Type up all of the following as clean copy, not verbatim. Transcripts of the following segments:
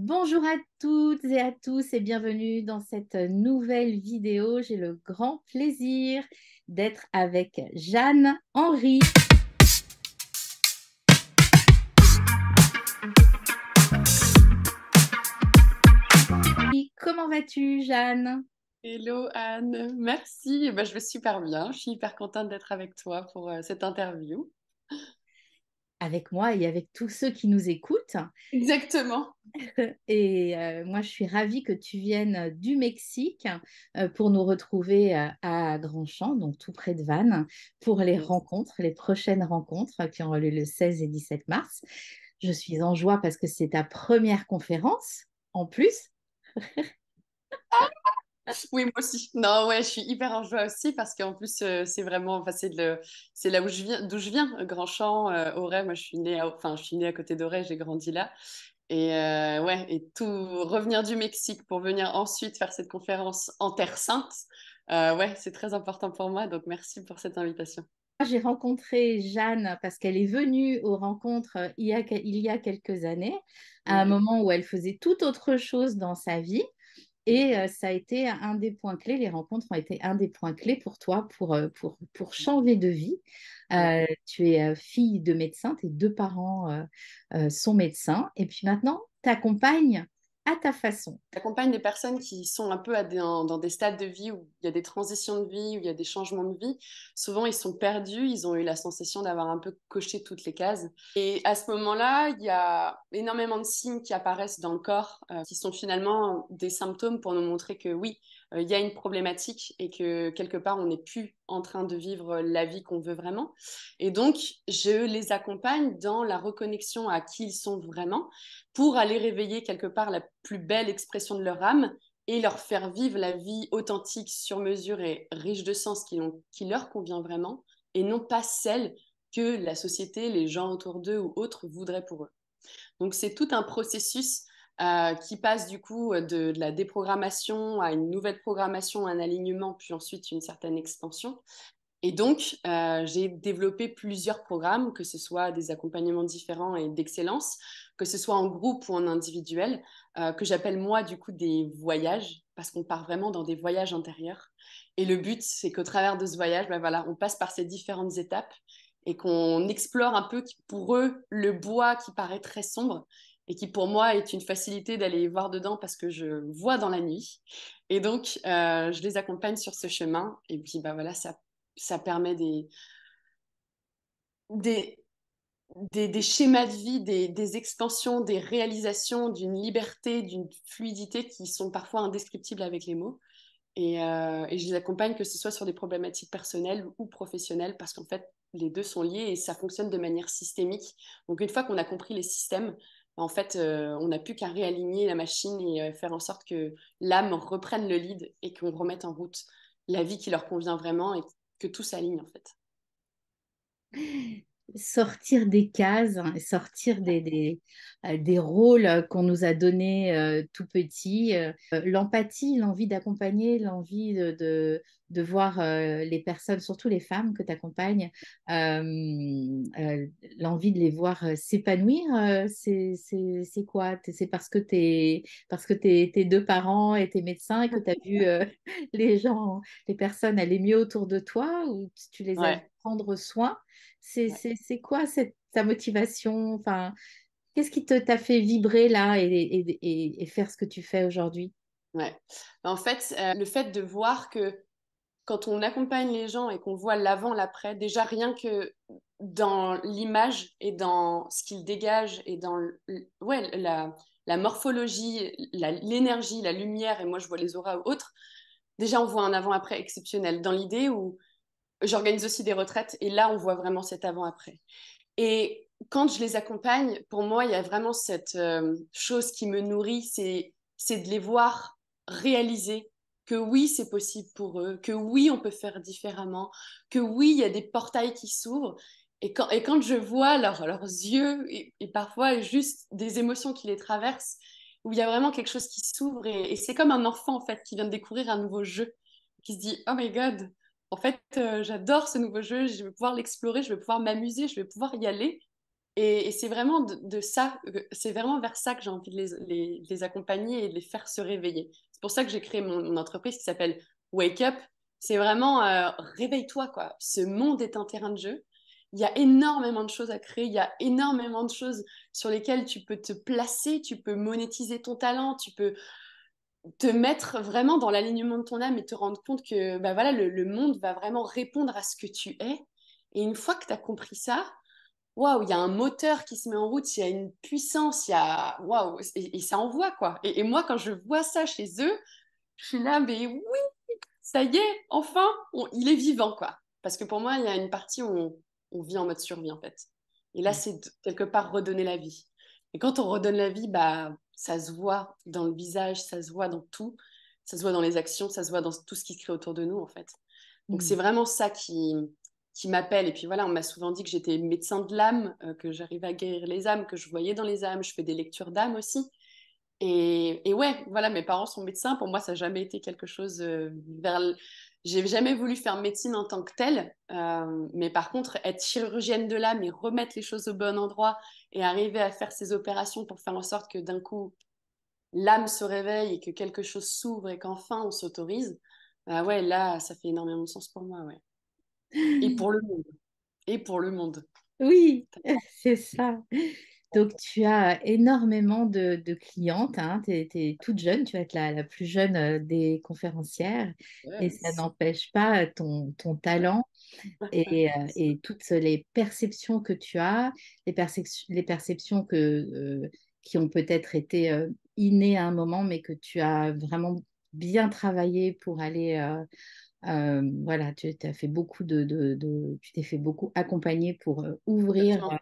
Bonjour à toutes et à tous et bienvenue dans cette nouvelle vidéo. J'ai le grand plaisir d'être avec Jeanne Henry. Comment vas-tu, Jeanne? Hello Anne, merci. Je vais super bien. Je suis hyper contente d'être avec toi pour cette interview. Avec moi et avec tous ceux qui nous écoutent. Exactement. Et moi, je suis ravie que tu viennes du Mexique pour nous retrouver à Grandchamp, donc tout près de Vannes, pour les Yes. rencontres, les prochaines rencontres qui auront lieu le 16 et 17 mars. Je suis en joie parce que c'est ta première conférence en plus. Oui, moi aussi. Non, ouais, je suis hyper en joie aussi parce qu'en plus, c'est vraiment, enfin, c'est là où je viens, d'où je viens, Grand-Champ, Auray. Moi, je suis née à côté d'Auray, j'ai grandi là. Et ouais, et tout revenir du Mexique pour venir ensuite faire cette conférence en Terre Sainte, ouais, c'est très important pour moi. Donc, merci pour cette invitation. J'ai rencontré Jeanne parce qu'elle est venue aux rencontres il y a quelques années, à un Ouais. moment où elle faisait tout autre chose dans sa vie. Et ça a été un des points clés, les rencontres ont été un des points clés pour toi pour changer de vie. Ouais. Tu es fille de médecin, tes deux parents sont médecins, et puis maintenant, t'accompagnes à ta façon. J'accompagne des personnes qui sont un peu dans des stades de vie où il y a des transitions de vie, où il y a des changements de vie. Souvent, ils sont perdus, ils ont eu la sensation d'avoir un peu coché toutes les cases. Et à ce moment-là, il y a énormément de signes qui apparaissent dans le corps, qui sont finalement des symptômes pour nous montrer que oui, il y a une problématique et que quelque part, on n'est plus en train de vivre la vie qu'on veut vraiment. Et donc, je les accompagne dans la reconnexion à qui ils sont vraiment pour aller réveiller quelque part la plus belle expression de leur âme et leur faire vivre la vie authentique, sur mesure et riche de sens qui leur convient vraiment, et non pas celle que la société, les gens autour d'eux ou autres voudraient pour eux. Donc c'est tout un processus qui passe du coup de la déprogrammation à une nouvelle programmation, un alignement, puis ensuite une certaine expansion. Et donc, j'ai développé plusieurs programmes, que ce soit des accompagnements différents et d'excellence, que ce soit en groupe ou en individuel, que j'appelle moi du coup des voyages, parce qu'on part vraiment dans des voyages intérieurs. Et le but, c'est qu'au travers de ce voyage, voilà, on passe par ces différentes étapes et qu'on explore un peu pour eux le bois qui paraît très sombre et qui pour moi est une facilité d'aller voir dedans parce que je vois dans la nuit. Et donc, je les accompagne sur ce chemin. Et puis, voilà, ça permet des, des schémas de vie, des expansions, des réalisations, d'une liberté, d'une fluidité qui sont parfois indescriptibles avec les mots. Et je les accompagne que ce soit sur des problématiques personnelles ou professionnelles, parce qu'en fait, les deux sont liés et ça fonctionne de manière systémique. Donc, une fois qu'on a compris les systèmes, en fait, on n'a plus qu'à réaligner la machine et faire en sorte que l'âme reprenne le lead et qu'on remette en route la vie qui leur convient vraiment et que tout s'aligne, en fait. Sortir des cases, hein, sortir des rôles qu'on nous a donnés tout petits. L'empathie, l'envie d'accompagner, l'envie de voir les personnes, surtout les femmes que tu accompagnes, l'envie de les voir s'épanouir, c'est quoi? C'est parce que tes deux parents étaient médecins et que tu as vu les gens, les personnes aller mieux autour de toi ou tu les as vus Ouais. prendre soin? Ouais. C'est quoi ta motivation? Enfin, qu'est-ce qui t'a fait vibrer là et faire ce que tu fais aujourd'hui? Ouais. En fait, le fait de voir que quand on accompagne les gens et qu'on voit l'avant, l'après, déjà rien que dans l'image et dans ce qu'ils dégagent et dans ouais, la morphologie, l'énergie, la lumière, et moi je vois les auras ou autres, déjà on voit un avant-après exceptionnel. Dans l'idée où j'organise aussi des retraites et là on voit vraiment cet avant-après. Et quand je les accompagne, pour moi, il y a vraiment cette chose qui me nourrit, c'est de les voir réaliser que oui, c'est possible pour eux, que oui, on peut faire différemment, que oui, il y a des portails qui s'ouvrent. Et quand je vois leurs yeux et parfois juste des émotions qui les traversent, où il y a vraiment quelque chose qui s'ouvre et c'est comme un enfant en fait qui vient de découvrir un nouveau jeu, qui se dit Oh my God, en fait, j'adore ce nouveau jeu, je vais pouvoir l'explorer, je vais pouvoir m'amuser, je vais pouvoir y aller. Et c'est vraiment de ça, c'est vraiment vers ça que j'ai envie de les accompagner et de les faire se réveiller. C'est pour ça que j'ai créé mon entreprise qui s'appelle Wake Up. C'est vraiment réveille-toi, quoi. Ce monde est un terrain de jeu. Il y a énormément de choses à créer, il y a énormément de choses sur lesquelles tu peux te placer, tu peux monétiser ton talent, tu peux te mettre vraiment dans l'alignement de ton âme et te rendre compte que bah voilà, le monde va vraiment répondre à ce que tu es. Et une fois que tu as compris ça, waouh, il y a un moteur qui se met en route, il y a une puissance, il y a waouh, et ça envoie quoi. Et moi, quand je vois ça chez eux, je suis là, mais oui, ça y est, enfin, il est vivant quoi. Parce que pour moi, il y a une partie où on vit en mode survie en fait. Et là, c'est quelque part redonner la vie. Et quand on redonne la vie, bah, ça se voit dans le visage, ça se voit dans tout, ça se voit dans les actions, ça se voit dans tout ce qui se crée autour de nous en fait. Donc c'est Mm. vraiment ça qui m'appelle. Et puis voilà, on m'a souvent dit que j'étais médecin de l'âme, que j'arrivais à guérir les âmes, que je voyais dans les âmes. Je fais des lectures d'âme aussi. Et ouais, voilà, mes parents sont médecins. Pour moi, ça n'a jamais été quelque chose J'ai jamais voulu faire médecine en tant que telle. Mais par contre, être chirurgienne de l'âme et remettre les choses au bon endroit et arriver à faire ces opérations pour faire en sorte que d'un coup, l'âme se réveille et que quelque chose s'ouvre et qu'enfin on s'autorise, ouais, là, ça fait énormément de sens pour moi, ouais. Et pour le monde. Et pour le monde. Oui, c'est ça. Donc, tu as énormément de clientes, hein. Tu es toute jeune, tu vas être la plus jeune des conférencières et ça Yes. n'empêche pas ton talent et toutes les perceptions que tu as, les perceptions qui ont peut-être été innées à un moment, mais que tu as vraiment bien travaillé pour aller voilà, tu t'as fait beaucoup tu t'es fait beaucoup accompagner pour ouvrir Complètement.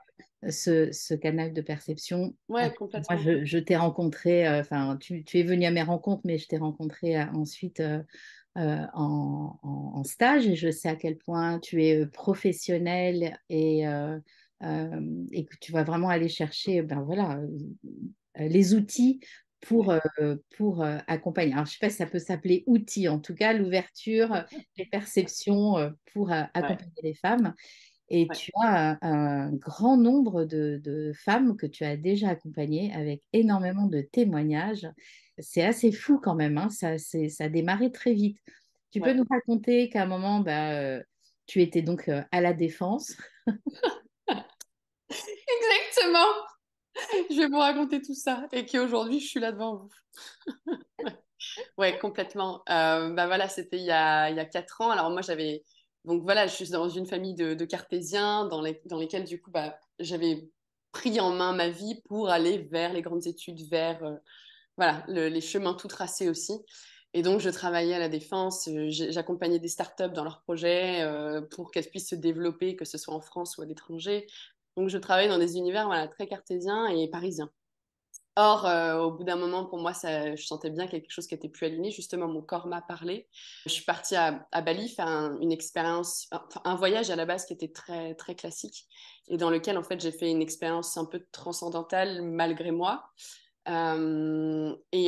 ce canal de perception. Ouais, Moi, complètement. je t'ai rencontré, enfin, tu es venu à mes rencontres, mais je t'ai rencontré ensuite en stage et je sais à quel point tu es professionnel et que tu vas vraiment aller chercher, ben voilà, les outils Ouais. pour accompagner. Alors, je ne sais pas si ça peut s'appeler outils, en tout cas, l'ouverture, les perceptions pour Ouais. accompagner les femmes. Et Ouais. tu as un grand nombre de femmes que tu as déjà accompagnées avec énormément de témoignages. C'est assez fou quand même, hein. Ça a démarré très vite. Tu peux Ouais. nous raconter qu'à un moment, bah, tu étais donc à la défense. Exactement. Je vais vous raconter tout ça et qu'aujourd'hui, je suis là devant vous. Ouais, complètement. Bah voilà, c'était il y a 4 ans. Alors moi, j'avais... Donc voilà, je suis dans une famille de cartésiens dans lesquels, du coup, bah, j'avais pris en main ma vie pour aller vers les grandes études, vers voilà, les chemins tout tracés aussi. Et donc, je travaillais à la Défense, j'accompagnais des startups dans leurs projets pour qu'elles puissent se développer, que ce soit en France ou à l'étranger. Donc, je travaillais dans des univers voilà, très cartésiens et parisiens. Or, au bout d'un moment, pour moi, je sentais bien quelque chose qui était plus aligné. Justement, mon corps m'a parlé. Je suis partie à Bali faire une expérience, enfin, un voyage à la base qui était très, très classique et dans lequel, en fait, j'ai fait une expérience un peu transcendantale malgré moi. Et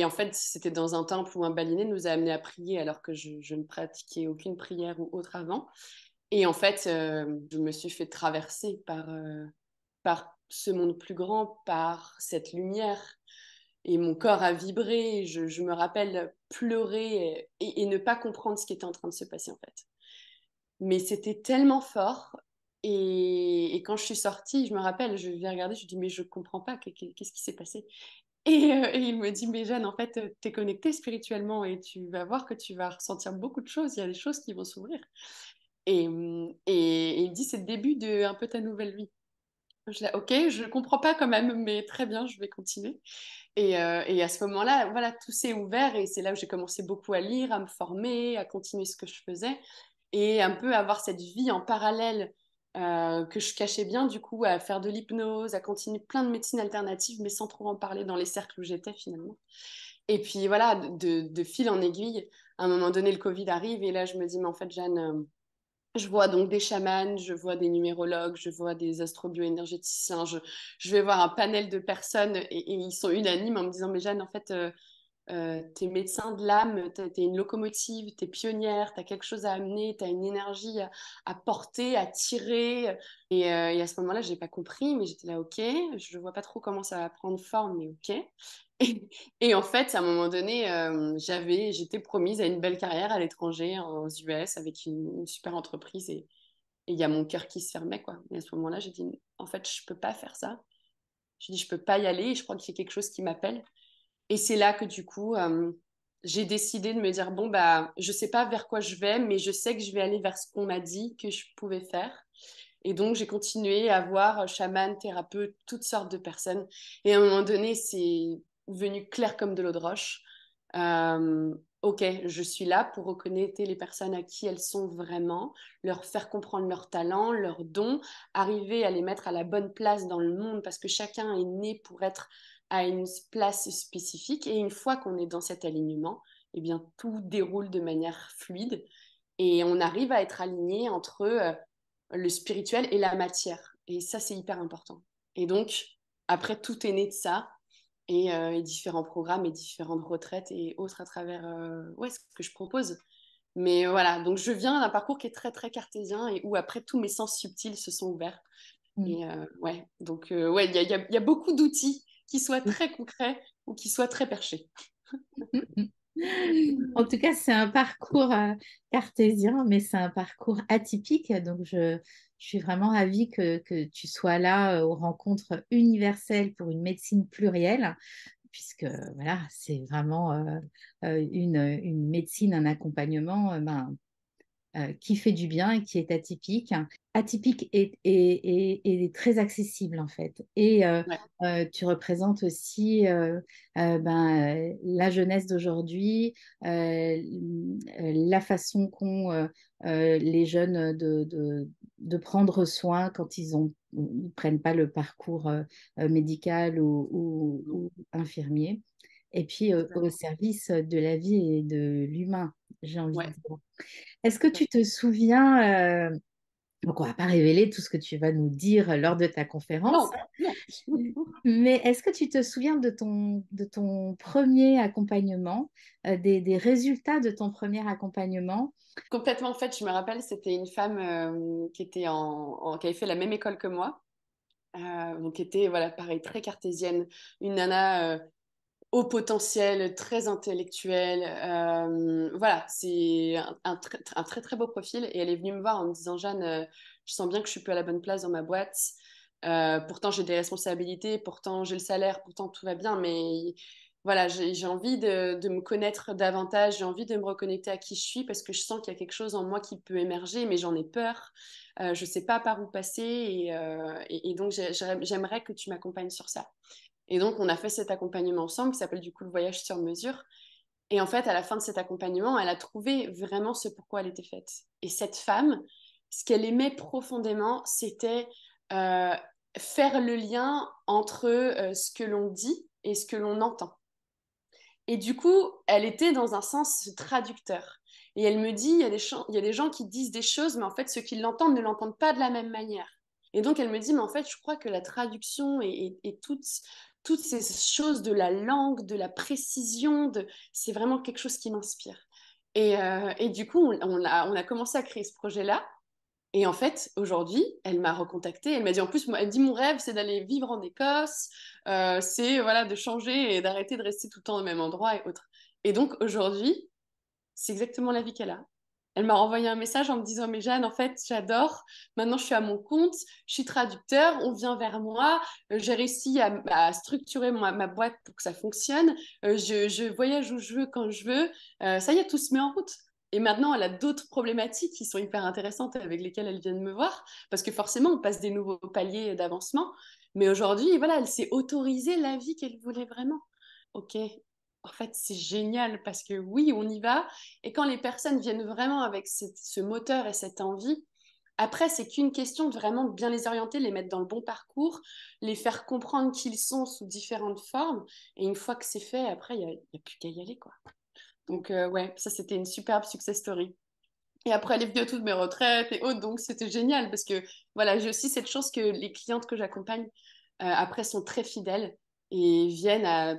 en fait, c'était dans un temple où un balinais nous a amenés à prier alors que je ne pratiquais aucune prière ou autre avant. Et en fait, je me suis fait traverser par ce monde plus grand, par cette lumière. Et mon corps a vibré. Je me rappelle pleurer et ne pas comprendre ce qui était en train de se passer en fait. Mais c'était tellement fort. Et quand je suis sortie, je me rappelle, je vais regarder, je dis mais je comprends pas, qu'est-ce qui s'est passé? Et il me dit, mais Jeanne, en fait, tu es connectée spirituellement et tu vas voir que tu vas ressentir beaucoup de choses. Il y a des choses qui vont s'ouvrir. Et il me dit, c'est le début de un peu ta nouvelle vie. Je dis, ok, je comprends pas quand même, mais très bien, je vais continuer. Et à ce moment-là, voilà, tout s'est ouvert et c'est là où j'ai commencé beaucoup à lire, à me former, à continuer ce que je faisais et un peu avoir cette vie en parallèle que je cachais bien, du coup, à faire de l'hypnose, à continuer plein de médecines alternatives, mais sans trop en parler dans les cercles où j'étais finalement. Et puis voilà, de fil en aiguille, à un moment donné, le Covid arrive et là, je me dis, mais en fait, Jeanne, je vois donc des chamans, je vois des numérologues, je vois des astrobioénergéticiens, je vais voir un panel de personnes et ils sont unanimes en me disant, mais Jeanne, en fait, t'es médecin de l'âme, t'es une locomotive, t'es pionnière, t'as quelque chose à amener, t'as une énergie à porter, à tirer. Et à ce moment-là, j'ai pas compris, mais j'étais là, ok, je vois pas trop comment ça va prendre forme, mais ok. Et en fait, à un moment donné, j'étais promise à une belle carrière à l'étranger, aux US, avec une super entreprise, et il y a mon cœur qui se fermait, quoi. Et à ce moment-là, j'ai dit, en fait, je peux pas faire ça. Je dis, je peux pas y aller, et je crois qu'il y a quelque chose qui m'appelle. Et c'est là que du coup, j'ai décidé de me dire, bon, bah, je sais pas vers quoi je vais, mais je sais que je vais aller vers ce qu'on m'a dit que je pouvais faire. Et donc, j'ai continué à voir chaman, thérapeute, toutes sortes de personnes. Et à un moment donné, c'est venu clair comme de l'eau de roche. Ok, je suis là pour reconnaître les personnes à qui elles sont vraiment, leur faire comprendre leurs talents, leurs dons, arriver à les mettre à la bonne place dans le monde parce que chacun est né pour être à une place spécifique. Et une fois qu'on est dans cet alignement, eh bien, tout déroule de manière fluide et on arrive à être aligné entre le spirituel et la matière. Et ça, c'est hyper important. Et donc, après, tout est né de ça et différents programmes et différentes retraites et autres à travers ce que je propose. Mais voilà, donc je viens d'un parcours qui est très très cartésien et où après tous mes sens subtils se sont ouverts. Mm. Et ouais, donc ouais, il y a beaucoup d'outils qui soient très concrets ou qui soient très perchés. En tout cas, c'est un parcours cartésien, mais c'est un parcours atypique. Donc, je suis vraiment ravie que tu sois là aux rencontres universelles pour une médecine plurielle, puisque voilà, c'est vraiment une médecine, un accompagnement qui fait du bien et qui est atypique. Atypique et très accessible en fait. Et Ouais, tu représentes aussi la jeunesse d'aujourd'hui, la façon qu'ont les jeunes de prendre soin quand ils ne prennent pas le parcours médical ou infirmier. Et puis au totalement. service de la vie et de l'humain, j'ai envie de Ouais, dire. Est-ce que tout à tu te souviens, donc on va pas révéler tout ce que tu vas nous dire lors de ta conférence, non, non. mais est-ce que tu te souviens de ton premier accompagnement, des résultats de ton premier accompagnement? Complètement, en fait, je me rappelle, c'était une femme qui était qui avait fait la même école que moi, donc qui était, voilà, pareil, très cartésienne, une nana haut potentiel, très intellectuelle. Voilà, c'est un très très beau profil. Et elle est venue me voir en me disant, Jeanne, je sens bien que je suis plus à la bonne place dans ma boîte. Pourtant, j'ai des responsabilités, pourtant, j'ai le salaire, pourtant, tout va bien. Mais voilà, j'ai envie de me connaître davantage, j'ai envie de me reconnecter à qui je suis parce que je sens qu'il y a quelque chose en moi qui peut émerger, mais j'en ai peur. Je ne sais pas par où passer et donc j'aimerais que tu m'accompagnes sur ça. Et donc, on a fait cet accompagnement ensemble qui s'appelle du coup le voyage sur mesure. Et en fait, à la fin de cet accompagnement, elle a trouvé vraiment ce pourquoi elle était faite. Et cette femme, ce qu'elle aimait profondément, c'était euh, faire le lien entre ce que l'on dit et ce que l'on entend. Et du coup, elle était dans un sens traducteur. Et elle me dit, il y a des gens qui disent des choses, mais en fait, ceux qui l'entendent ne l'entendent pas de la même manière. Et donc, elle me dit, mais en fait, je crois que la traduction et toutes ces choses de la langue, de la précision, c'est vraiment quelque chose qui m'inspire. Et du coup, on a commencé à créer ce projet-là. Et en fait, aujourd'hui, elle m'a recontactée. Elle m'a dit, en plus, elle dit, mon rêve, c'est d'aller vivre en Écosse, c'est voilà, de changer et d'arrêter de rester tout le temps au même endroit et autres. Et donc, aujourd'hui, c'est exactement la vie qu'elle a. Elle m'a renvoyé un message en me disant, mais Jeanne, en fait, j'adore. Maintenant, je suis à mon compte, je suis traducteur, on vient vers moi, j'ai réussi à structurer ma boîte pour que ça fonctionne, je voyage où je veux, quand je veux. Ça y est, tout se met en route. Et maintenant, elle a d'autres problématiques qui sont hyper intéressantes avec lesquelles elle vient de me voir, parce que forcément, on passe des nouveaux paliers d'avancement. Mais aujourd'hui, voilà, elle s'est autorisée la vie qu'elle voulait vraiment. Ok, en fait, c'est génial parce que oui, on y va. Et quand les personnes viennent vraiment avec ce moteur et cette envie, après, c'est qu'une question de vraiment bien les orienter, les mettre dans le bon parcours, les faire comprendre qui ils sont sous différentes formes. Et une fois que c'est fait, après, il y a plus qu'à y aller, quoi. Donc, ouais, ça, c'était une superbe success story. Et après, elle est venue à toutes mes retraites et autres, donc c'était génial parce que voilà, j'ai aussi cette chance que les clientes que j'accompagne après sont très fidèles et viennent à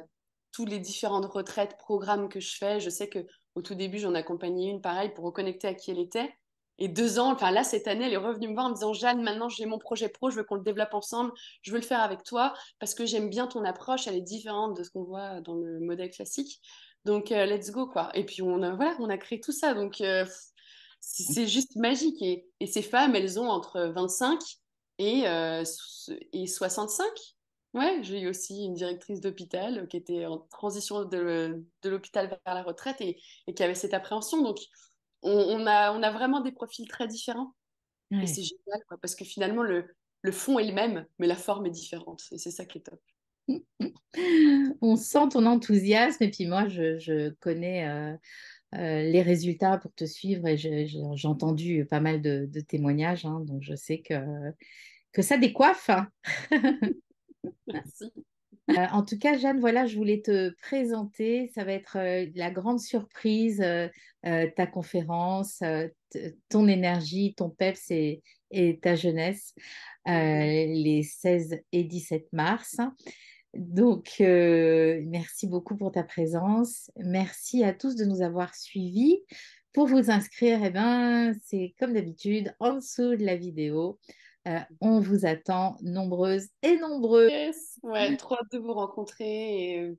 tous les différentes retraites, programmes que je fais. Je sais que au tout début, j'en accompagnais une, pareil, pour reconnecter à qui elle était. Et 2 ans, enfin là, cette année, elle est revenue me voir en me disant, Jeanne, maintenant j'ai mon projet pro, je veux qu'on le développe ensemble, je veux le faire avec toi, parce que j'aime bien ton approche, elle est différente de ce qu'on voit dans le modèle classique. Donc, let's go, quoi. Et puis, voilà, on a créé tout ça. Donc, c'est juste magique. Et ces femmes, elles ont entre 25 et 65. Ouais, j'ai eu aussi une directrice d'hôpital qui était en transition de l'hôpital vers la retraite et qui avait cette appréhension. Donc, on a vraiment des profils très différents. Et Ouais. c'est génial, quoi, parce que finalement, le fond est le même, mais la forme est différente. Et c'est ça qui est top. On sent ton enthousiasme et puis moi, je connais les résultats pour te suivre et j'ai entendu pas mal de témoignages, hein, donc je sais que ça décoiffe, hein. Merci. En tout cas, Jeanne, voilà, je voulais te présenter. Ça va être la grande surprise, ta conférence, ton énergie, ton peps et ta jeunesse, les 16 et 17 mars. Donc, merci beaucoup pour ta présence. Merci à tous de nous avoir suivis. Pour vous inscrire, eh ben, c'est comme d'habitude en dessous de la vidéo. On vous attend nombreuses et nombreux. Yes. Ouais, trop hâte de vous rencontrer. Et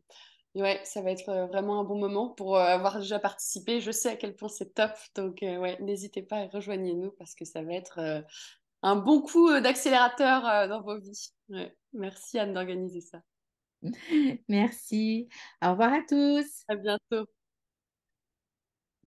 ouais, ça va être vraiment un bon moment pour avoir déjà participé. Je sais à quel point c'est top. Donc, ouais, n'hésitez pas et rejoignez-nous parce que ça va être un bon coup d'accélérateur dans vos vies. Ouais. Merci Anne d'organiser ça. Merci. Au revoir à tous. À bientôt.